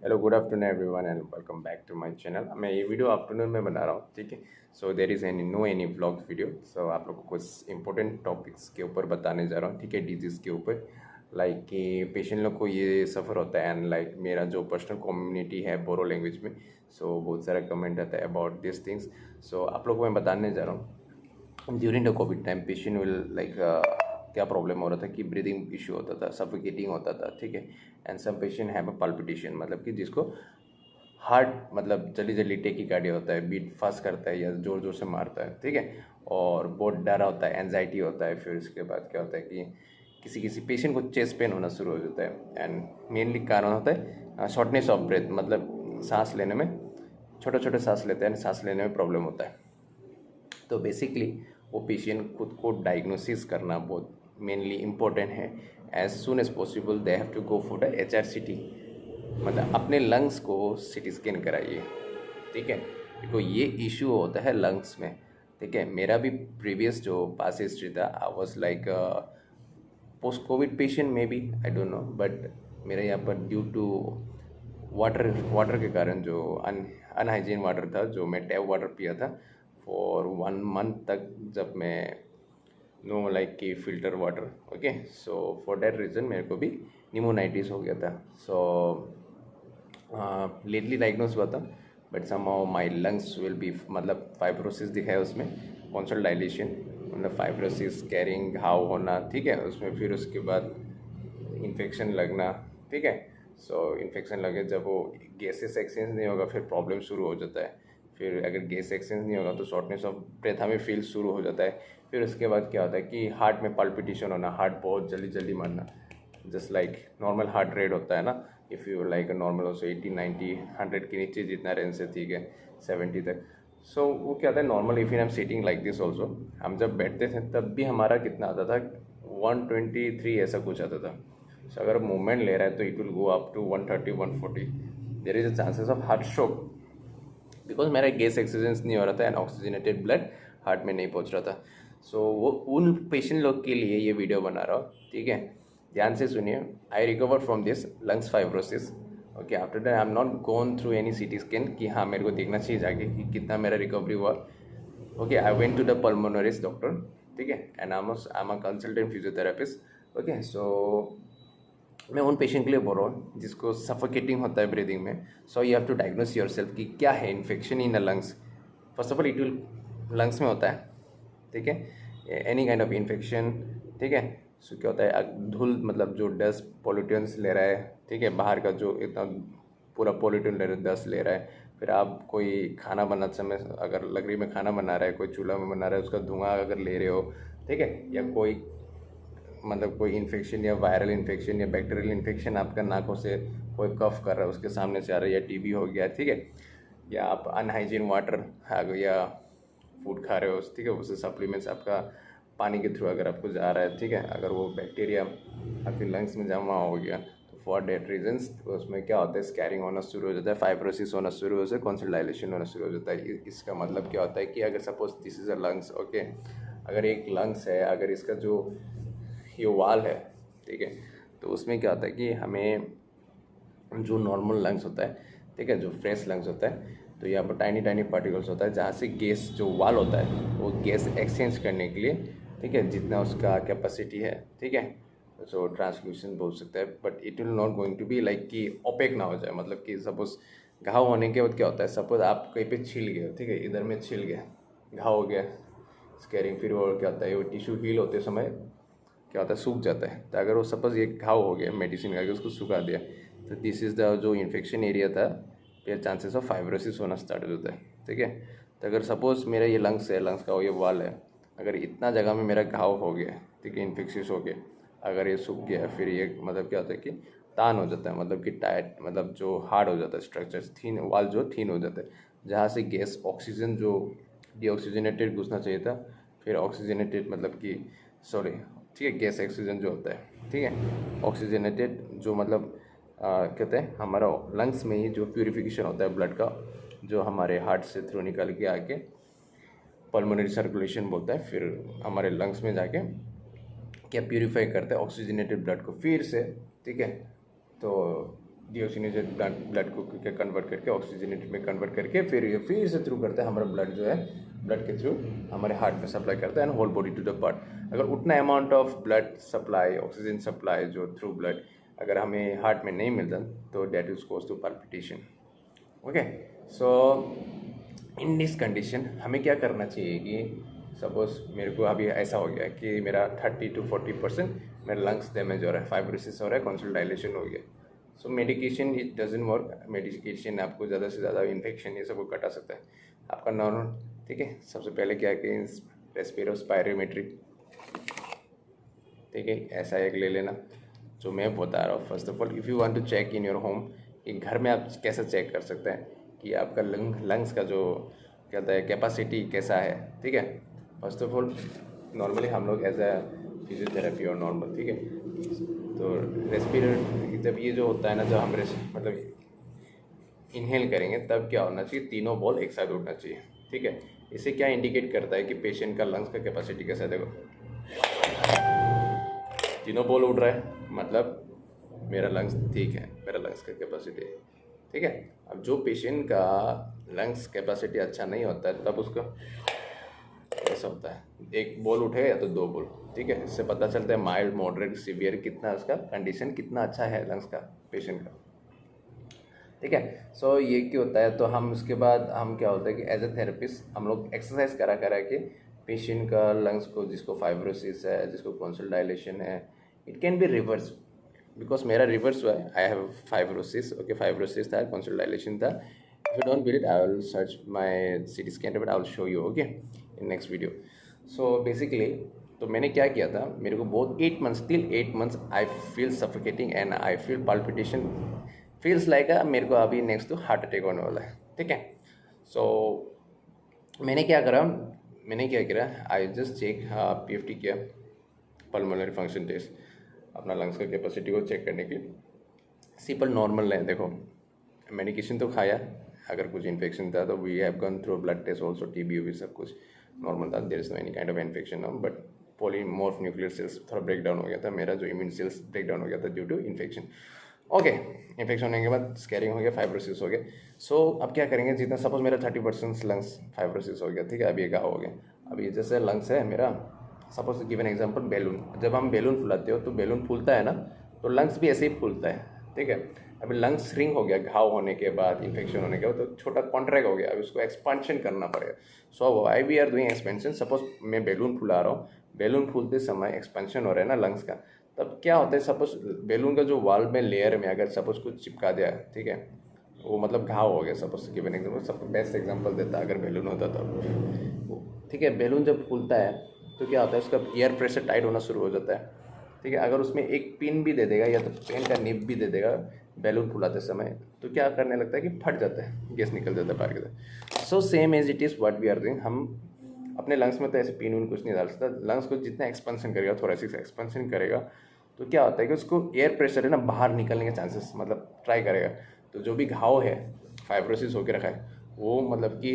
Hello good afternoon everyone and welcome back to my channel. मैं ये video afternoon में बना रहा हूँ, ठीक है। So there is any vlog video. So आप लोग को कुछ इंपॉर्टेंट टॉपिक्स के ऊपर बताने जा रहा हूँ, ठीक है, डिजीज़ के ऊपर। लाइक कि पेशेंट लोग को ये सफ़र होता है एंड लाइक मेरा जो पर्सनल कम्युनिटी है बोरो लैंग्वेज में, सो बहुत सारा कमेंट आता है अबाउट दिस थिंग्स। सो आप लोग को मैं बताने जा रहा हूँ during the Covid time patient will like क्या प्रॉब्लम हो रहा था कि ब्रीदिंग इशू होता था, सफोकेटिंग होता था, ठीक है। And some patient have a palpitation, मतलब कि जिसको हार्ट मतलब जल्दी जल्दी टेकिकार्डिया होता है, बीट फास्ट करता है या ज़ोर ज़ोर से मारता है, ठीक है। और बहुत डर होता है, एनजाइटी होता है। फिर उसके बाद क्या होता है कि किसी किसी पेशेंट को चेस्ट पेन होना शुरू हो जाता है एंड मेनली कारण होता है शॉर्टनेस ऑफ ब्रेथ, मतलब सांस लेने में छोटे छोटे सांस लेते हैं, सांस लेने में प्रॉब्लम होता है। तो बेसिकली वो पेशेंट खुद को डायग्नोसिस करना बहुत मेनली इम्पोर्टेंट है। As soon as possible they have to go for the HRCT, मतलब अपने लंग्स को सिटी स्कैन कराइए, ठीक है। देखो ये इशू होता है लंग्स में, ठीक है। मेरा भी प्रीवियस जो पास हिस्ट्री था, I was like post Covid patient में भी, आई डोंट नो, बट मेरे यहाँ पर ड्यू टू वाटर वाटर के कारण जो अनहाइजीन वाटर था, जो मैं टैप वाटर पिया था फॉर 1 मंथ तक, जब मैं नो लाइक की filter water, okay. So for that reason मेरे को भी निमोनाइटिस हो गया था। सो लेटली डायग्नोस हुआ था, but somehow my lungs will be, मतलब फाइब्रोसिस दिखाया उसमें, कॉन्सल डायलेशन, मतलब फाइब्रोसिस कैरिंग घाव होना, ठीक है। उसमें फिर उसके बाद इन्फेक्शन लगना, ठीक है। सो इन्फेक्शन लगे, जब वो गैसेस एक्सचेंज नहीं होगा फिर प्रॉब्लम शुरू हो जाता है। फिर अगर गैस एक्सचेंज नहीं होगा तो शॉर्टनेस ऑफ ब्रेथ हमें फील शुरू हो जाता है। फिर उसके बाद क्या होता है कि हार्ट में पल्पिटेशन होना, हार्ट बहुत जल्दी जल्दी मारना, just like normal heart rate होता है ना। If you like normal also 80 90 100 के नीचे जितना रेंज से, ठीक है, 70 तक। सो वो क्या होता है normal, if in am sitting like this also, हम जब बैठते थे तब भी हमारा कितना आता था, 123 ऐसा कुछ आता था। सो अगर मूवमेंट ले रहा है तो it will go up to 130 140। There is a chances of heart stroke, because मेरा गैस एक्सीजेंस नहीं हो रहा था एंड ऑक्सीजनेटेड ब्लड हार्ट में नहीं पहुंच रहा था। सो वो उन पेशेंट लोग के लिए ये वीडियो बना रहा हूँ, ठीक है। ध्यान से सुनिए। I recover from this lungs fibrosis, okay. After that I am not gone through any CT scan कि हाँ मेरे को देखना चाहिए जाके कि कितना मेरा रिकवरी हुआ, okay. I went to the pulmonarist doctor, ठीक है, and I am a consultant physiotherapist, okay. So मैं उन पेशेंट के लिए बोल रहा हूँ जिसको सफोकेटिंग होता है ब्रीदिंग में। So you have to diagnose yourself कि क्या है infection in the lungs. First of all it will lungs में होता है, ठीक है, एनी काइंड ऑफ इन्फेक्शन, ठीक है। सो क्या होता है धूल, मतलब जो डस्ट पोल्यूटेंट्स ले रहा है, ठीक है, बाहर का जो इतना पूरा पोल्यूटेंट ले रहा है, डस्ट ले रहा है। फिर आप कोई खाना बनाते समय अगर लकड़ी में खाना बना रहा है, कोई चूल्हा में बना रहा है, उसका धुआं अगर ले रहे हो, ठीक है, या कोई मतलब कोई इन्फेक्शन या वायरल इन्फेक्शन या बैक्टीरियल इन्फेक्शन आपका नाकों से कोई कफ कर रहा है उसके सामने से आ रहा है, या TB हो गया, ठीक है, या आप अनहाइजीन वाटर या फूड खा रहे हो, ठीक है, उससे सप्लीमेंट्स आपका पानी के थ्रू अगर आपको जा रहा है, ठीक है, अगर वो बैक्टीरिया आपके लंग्स में जमा हो गया तो फॉर डेट रीजन्स उसमें क्या होता है स्कैरिंग होना शुरू हो जाता है, फाइब्रोसिस होना शुरू हो जाता है, कॉन्सल डायलेशन होना शुरू हो जाता है। इसका मतलब क्या होता है कि अगर suppose this is a lungs, okay, अगर एक लंग्स है, अगर इसका जो ये वाल है, ठीक है, तो उसमें क्या होता है कि हमें जो नॉर्मल लंग्स होता है, ठीक है, जो फ्रेश लंग्स होता है, तो यहाँ पर टाइनी टाइनी पार्टिकल्स होता है जहाँ से गैस जो वाल होता है वो गैस एक्सचेंज करने के लिए, ठीक है, जितना उसका कैपेसिटी है, ठीक है, सो ट्रांसल्यूशन बोल सकता है, but it will not going to be like कि ओपेक ना हो जाए। मतलब कि सपोज घाव होने के बाद क्या होता है, सपोज आप कहीं पे छिल गए, ठीक है, इधर में छिल गया, घाव हो गया, स्कैरिंग, फिर वो क्या होता है वो टिश्यू हील होते समय क्या होता है सूख जाता है। तो अगर वो सपोज ये घाव हो गया मेडिसिन करके उसको सुखा दिया, तो दिस इज़ द जो इन्फेक्शन एरिया था, फिर चांसेस ऑफ फाइब्रोसिस होना स्टार्ट हो जाता है, ठीक है। तो अगर सपोज मेरा ये लंग्स है, लंग्स का ये वाल है, अगर इतना जगह में मेरा घाव हो गया, ठीक है, इन्फेक्शियस हो गया, अगर ये सूख गया, फिर ये मतलब क्या होता है कि तान हो जाता है, मतलब कि टाइट, मतलब जो हार्ड हो जाता है स्ट्रक्चर, थीन वाल जो थीन हो जाता है, जहाँ से गैस ऑक्सीजन जो डीऑक्सीजनेटेड घुसना चाहिए था, फिर ऑक्सीजनेटेड मतलब कि सॉरी, ठीक है, गैस ऑक्सीजन जो होता है, ठीक है, ऑक्सीजनेटेड जो मतलब कहते हैं हमारा लंग्स में ही जो प्यूरिफिकेशन होता है ब्लड का, जो हमारे हार्ट से थ्रू निकल के आके पल्मोनरी सर्कुलेशन बोलता है, फिर हमारे लंग्स में जाके क्या प्यूरिफाई करता है ऑक्सीजनेटेड ब्लड को फिर से, ठीक है। तो डिओक्सीनेटेड ब्लड को कन्वर्ट करके ऑक्सीजनेटेड में कन्वर्ट करके फिर से थ्रू करते हैं हमारा ब्लड जो है, ब्लड के थ्रू हमारे हार्ट में सप्लाई करता है and whole body to the part. अगर उतना amount of blood supply, oxygen supply जो थ्रू ब्लड अगर हमें हार्ट में नहीं मिलता तो that is cause to palpitation. Okay, so in this condition हमें क्या करना चाहिए कि सपोज मेरे को अभी ऐसा हो गया कि मेरा 30 to 40% मेरा लंग्स डैमेज हो रहा है, फाइब्रोसिस हो रहा है, कॉन्सल डायलेशन हो गया। So medication it doesn't work. Medication आपको ज़्यादा से ज़्यादा इन्फेक्शन ये सब को कटा सकता है आपका नॉर्मल। ठीक है, सबसे पहले क्या कि रेस्पिरोस्पायरोमेट्री, ठीक है, ऐसा एक ले लेना जो मैं बता रहा हूँ। First of all if you want to check in your home, कि घर में आप कैसे चेक कर सकते हैं कि आपका लंग्स का जो कहता है कैपेसिटी कैसा है। ठीक है, फर्स्ट ऑफ ऑल नॉर्मली हम लोग एज अ फिजियोथेरेपी और नॉर्मल, ठीक है, तो रेस्पिरेट जब ये जो होता है ना, जब हम मतलब इनहेल करेंगे तब क्या होना चाहिए, तीनों बॉल एक साथ उठना चाहिए। ठीक है, इसे क्या इंडिकेट करता है कि पेशेंट का लंग्स का कैपेसिटी कैसा है। देखो तीनों बॉल उठ रहा है, मतलब मेरा लंग्स ठीक है, मेरा लंग्स का कैपेसिटी है। ठीक है, अब जो पेशेंट का लंग्स कैपेसिटी अच्छा नहीं होता है तब उसका ऐसा होता है, एक बॉल उठेगा या तो दो बॉल। ठीक है, इससे पता चलता है माइल्ड, मॉडरेट, सीवियर कितना उसका कंडीशन कितना अच्छा है लंग्स का पेशेंट का। ठीक है, सो ये क्यों होता है, तो हम उसके बाद हम क्या होता है कि एज ए थेरेपिस्ट हम लोग एक्सरसाइज करा के पेशेंट का लंग्स को, जिसको फाइब्रोसिस है, जिसको कॉन्सल डायलेशन है, it can be reverse, because मेरा रिवर्स हुआ है। I have fibrosis, okay, fibrosis था, कॉन्सल डायलेशन था। If you don't believe I will search my CT scan, but I will show you okay in next video. So basically तो मैंने क्या किया था, मेरे को बहुत 8 months, till 8 months I feel suffocating and I feel palpitation, feels like मेरे को अभी नेक्स्ट टू हार्ट अटैक होने वाला है। ठीक है, सो मैंने क्या करा, आई जस्ट चेक PFT किया, पल्मोनरी फंक्शन टेस्ट, अपना लंग्स का कैपेसिटी को चेक करने के लिए। सिंपल नॉर्मल है, देखो मेडिकेशन तो खाया, अगर कुछ इन्फेक्शन था तो we have gone through blood test also, TB भी सब कुछ नॉर्मल था, there is no any kind of infection, but polymorph nuclear cells थोड़ा ब्रेक डाउन हो गया था, मेरा जो इम्यून सेल्स ब्रेक डाउन हो गया था due to infection. Okay, infection होने के बाद स्कैरिंग हो गया, फाइब्रोसिस हो गया। सो अब क्या करेंगे, जितना सपोज मेरा 30% लंग्स फाइब्रोसिस हो गया, ठीक है, अब ये घाव हो गया। अब ये जैसे लंग्स है मेरा, सपोज गिवन एग्जांपल बैलून, जब हम बैलून फुलाते हो तो बैलून फूलता है ना, तो लंग्स भी ऐसे ही फूलता है। ठीक है, अभी लंग्स श्रिंक हो गया घाव होने के बाद, इन्फेक्शन होने के बाद, तो छोटा कॉन्ट्रैक्ट हो गया, अभी उसको एक्सपेंशन करना पड़ेगा। So why we are doing expansion, suppose मैं बैलून फुला रहा हूँ, बैलून फूलते समय एक्सपेंशन हो रहा है ना लंग्स का, तब क्या होता है, सपोज बैलून का जो वाल में लेयर में अगर सपोज कुछ चिपका दिया, ठीक है, वो मतलब घाव हो गया। सपोज गिवन एग्जाम्पल, सब बेस्ट एग्जाम्पल देता अगर बैलून होता तो, ठीक है, बैलून जब फूलता है तो क्या होता है, उसका एयर प्रेशर टाइट होना शुरू हो जाता है। ठीक है, अगर उसमें एक पिन भी दे देगा या तो पेन का निब भी दे देगा बैलून फुलाते समय, तो क्या करने लगता है कि फट जाता है, गैस निकल जाता है बाहर की तरफ। So same as it is what we are doing, हम अपने लंग्स में तो ऐसे पिन विन कुछ नहीं डाल सकता। लंग्स को जितना एक्सपेंशन करेगा, थोरेसिक एक्सपेंशन करेगा, तो क्या होता है कि उसको एयर प्रेशर है ना बाहर निकलने के चांसेस, मतलब ट्राई करेगा, तो जो भी घाव है, फाइब्रोसिस होकर रखा है, वो मतलब कि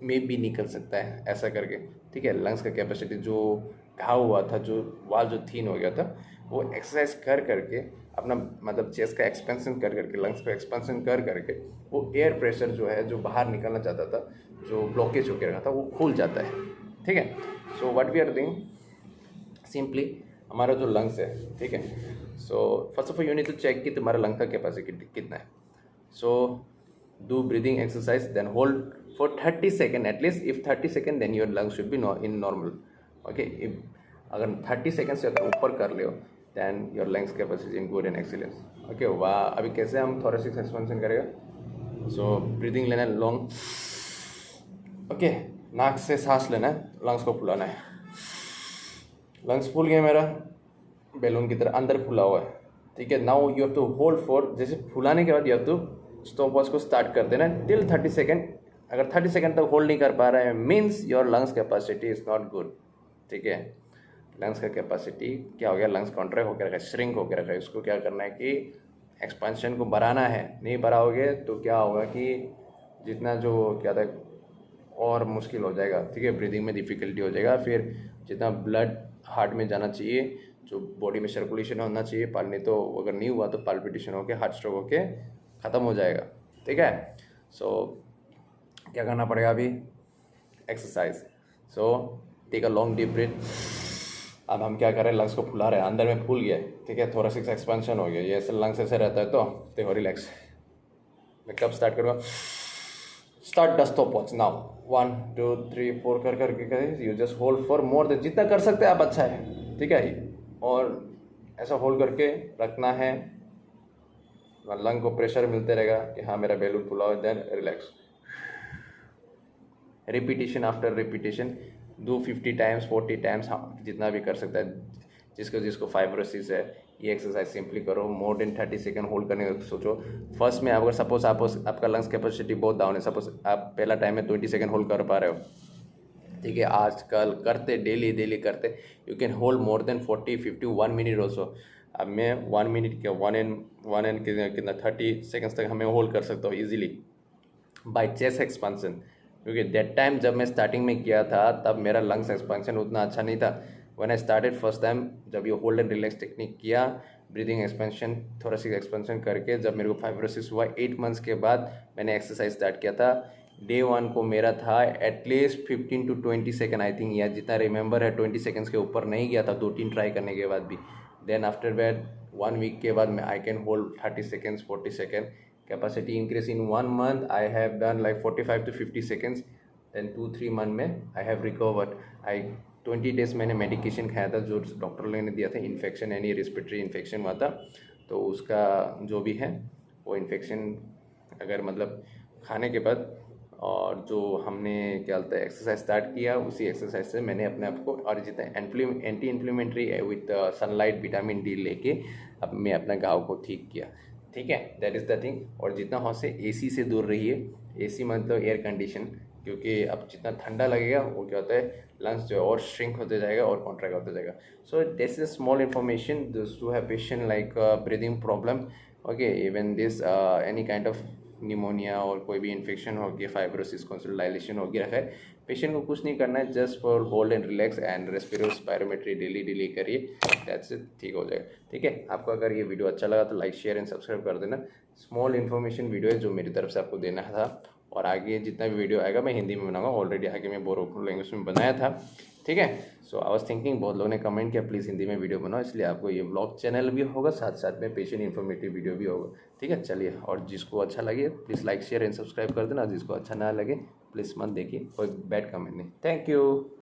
में भी निकल सकता है ऐसा करके। ठीक है, लंग्स का कैपेसिटी जो घाव हुआ था, जो वाल जो थीन हो गया था, वो एक्सरसाइज कर करके अपना मतलब चेस्ट का एक्सपेंशन कर करके, लंग्स को एक्सपेंशन कर करके, वो एयर प्रेशर जो है जो बाहर निकलना चाहता था, जो ब्लॉकेज होकर रखा था, वो खुल जाता है। ठीक है, so what we are doing simply, हमारा जो लंग्स है, ठीक है, so first of all you need to check कि तुम्हारा लंग का कैपेसिटी कितना है। So do breathing exercise, then hold for 30 second at least, if 30 second then your lungs should be in normal. Okay, if अगर 30 second से अगर ऊपर कर ले हो, then your lungs capacity in good and excellence. Okay, वाह, अभी कैसे हम थोरेसिक एक्सपेंशन करेगा। सो ब्रीदिंग लेना है लॉन्ग, ओके, नाक से सांस लेना है, लंग्स को फुलाना है। लंग्स फूल गया मेरा, बैलून की तरह अंदर फुला हुआ है। ठीक है, now you have to hold for, जैसे फुलाने के बाद you have to stop watch को स्टार्ट कर देना टिल 30 सेकेंड। अगर 30 सेकेंड तक होल्ड नहीं कर पा रहा है, means your lungs capacity is not good. ठीक है, लंग्स का कैपेसिटी क्या हो गया, लंग्स कॉन्ट्रैक्ट होकर रखा है, श्रिंक होकर रखा है। इसको क्या करना है कि एक्सपेंशन को बढ़ाना है। नहीं बढ़ाओगे तो क्या होगा कि जितना जो क्या था और मुश्किल हो जाएगा। ठीक है, ब्रीदिंग में डिफ़िकल्टी हो जाएगा, फिर जितना ब्लड हार्ट में जाना चाहिए जो बॉडी में सर्कुलेशन होना चाहिए नहीं तो अगर नहीं हुआ तो पाल्पिटेशन होके हार्ट स्ट्रोक होके ख़त्म हो जाएगा, ठीक है। सो क्या करना पड़ेगा अभी, exercise. So take a long deep breath. अब हम क्या करें, लंग्स को फुला रहे हैं, अंदर में फूल गया है, ठीक है, थोरेसिक एक्सपेंशन हो गया, ये ऐसे लंग्स ऐसे रहता है तो देखो रिलैक्स। मैं कब स्टार्ट करूँगा, start the stop watch now, 1 2 3 4 कर करके करें, you just hold for more than जितना कर सकते हैं आप, अच्छा है, ठीक है। और ऐसा होल्ड करके रखना है, लंग को प्रेशर मिलते रहेगा कि हाँ मेरा बैलून फुला हो, then relax. Repetition after repetition, do 50 times 40 times, हाँ जितना भी कर सकता है। जिसको जिसको फाइब्रोसिस है ये एक्सरसाइज सिंपली करो, मोर देन 30 सेकंड होल्ड करने का सोचो। फर्स्ट में अगर सपोज आपका लंग्स कैपेसिटी बहुत डाउन है, सपोज आप पहला टाइम में 20 सेकंड होल्ड कर पा रहे हो, ठीक है, आजकल करते डेली करते you can hold more than 40 50 1 minute also. अब मैं 1 मिनट क्या 1 एंड कितना 30 सेकंड्स तक हमें होल्ड कर सकता हूँ ईजिली बाय चेस्ट एक्सपेंशन। क्योंकि दैट टाइम जब मैं स्टार्टिंग में किया था तब मेरा लंग्स एक्सपेंशन उतना अच्छा नहीं था। When I started first time, जब ये होल्ड एंड रिलैक्स टेक्निक किया, ब्रीदिंग एक्सपेंशन थोरेसिक एक्सपेंशन करके, जब मेरे को फाइब्रोसिस हुआ 8 मंथ्स के बाद मैंने एक्सरसाइज स्टार्ट किया था। डे 1 को मेरा था at least 15 to 20 second I think, या जितना रिमेंबर है 20 सेकेंड्स के ऊपर नहीं गया था 2-3 ट्राई करने के बाद भी। देन आफ्टर दैट 1 वीक के बाद मैं I can hold 30 seconds 40 second. Capacity increase in 1 month I have done like 45 to 50 seconds. Then 2-3 month में I have recovered. I 20 days मैंने मेडिकेशन खाया था जो डॉक्टर ने दिया था, इन्फेक्शन यानी रेस्पिरेटरी इन्फेक्शन हुआ था, तो उसका जो भी है वो इन्फेक्शन अगर मतलब खाने के बाद, और जो हमने क्या बोलते हैं एक्सरसाइज स्टार्ट किया, उसी एक्सरसाइज से मैंने अपने आप को और जितना anti inflammatory with sunlight vitamin D लेके अब मैं अपना घाव को ठीक किया, ठीक है। That is the thing. और जितना हो से एसी से दूर रहिए, एसी मतलब एयर कंडीशन, क्योंकि अब जितना ठंडा लगेगा वो क्या होता है लंग्स जो है और श्रिंक होते जाएगा और कॉन्ट्रैक्ट होते जाएगा। So this is small information this to have patient like breathing problem, okay, even this any kind of pneumonia और कोई भी इन्फेक्शन हो गया, फाइब्रोसिस डायलेशन हो गया है, पेशेंट को कुछ नहीं करना है, just for hold and relax and spirometry daily करिए, दैट्स इट, ठीक हो जाएगा, ठीक है। आपको अगर ये वीडियो अच्छा लगा तो लाइक शेयर एंड सब्सक्राइब कर देना। स्मॉल इन्फॉर्मेशन वीडियो है जो मेरी तरफ से आपको देना था, और आगे जितना भी वीडियो आएगा मैं हिंदी में बनाऊंगा, ऑलरेडी आगे मैं बोरो लैंग्वेज में बनाया था, ठीक है। सो आई वाज थिंकिंग, बहुत लोगों ने कमेंट किया प्लीज़ हिंदी में वीडियो बनाओ, इसलिए आपको ये ब्लॉग चैनल भी होगा, साथ साथ में पेशेंट इन्फॉर्मेटिव वीडियो भी होगा, ठीक है। चलिए, और जिसको अच्छा लगे please like share and subscribe कर देना, जिसको अच्छा ना लगे प्लीज़ मत देखिए, कोई बैड कमेंट नहीं। Thank you.